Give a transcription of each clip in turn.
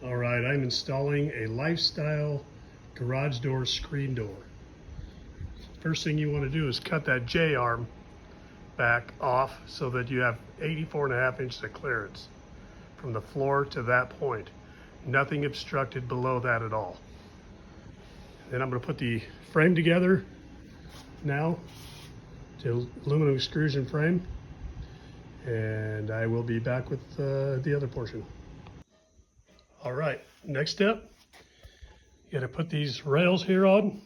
All right, I'm installing a Lifestyle garage door screen door. First thing you want to do is cut that J-arm back off so that you have 84.5 inches of clearance from the floor to that point. Nothing obstructed below that at all. Then I'm going to put the frame together now, the aluminum extrusion frame, and I will be back with the other portion. All right, next step, you got to put these rails here on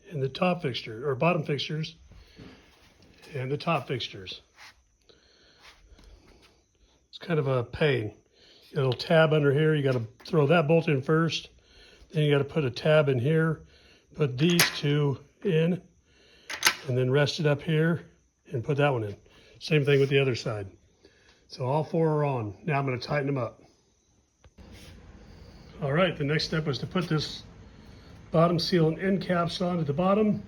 and the top fixture, or bottom fixtures, and the top fixtures. It's kind of a pain. You got a little tab under here, you got to throw that bolt in first, then you got to put a tab in here, put these two in, and then rest it up here and put that one in. Same thing with the other side. So all four are on. Now I'm going to tighten them up. All right, the next step was to put this bottom seal and end caps on at the bottom,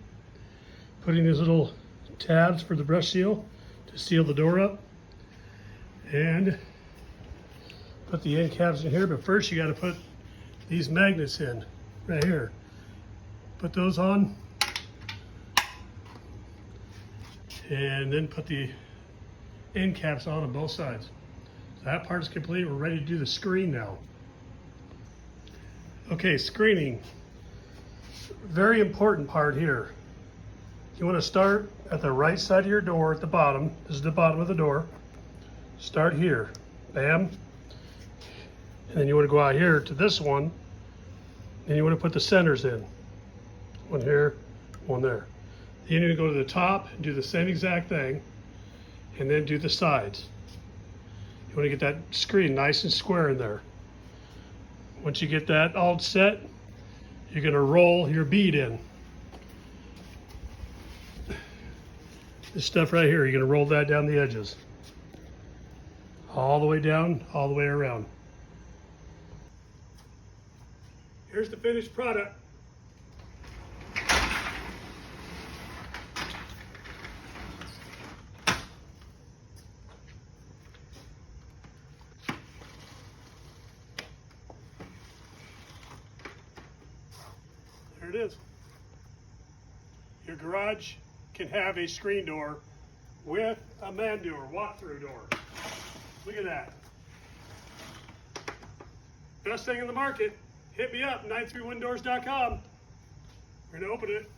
putting these little tabs for the brush seal to seal the door up, and put the end caps in here. But first you got to put these magnets in right here. Put those on, and then put the end caps on both sides. So that part is complete. We're ready to do the screen now. Okay, screening. Very important part here. You want to start at the right side of your door at the bottom. This is the bottom of the door. Start here, bam. And then you want to go out here to this one, and you want to put the centers in. One here, one there. Then you need to go to the top and do the same exact thing, and then do the sides. You want to get that screen nice and square in there. Once you get that all set, you're going to roll your bead in. This stuff right here, you're going to roll that down the edges. All the way down, all the way around. Here's the finished product. There it is. Your garage can have a screen door with a man door, walk-through door. Look at that. Best thing in the market. Hit me up, 931doors.com. We're gonna open it.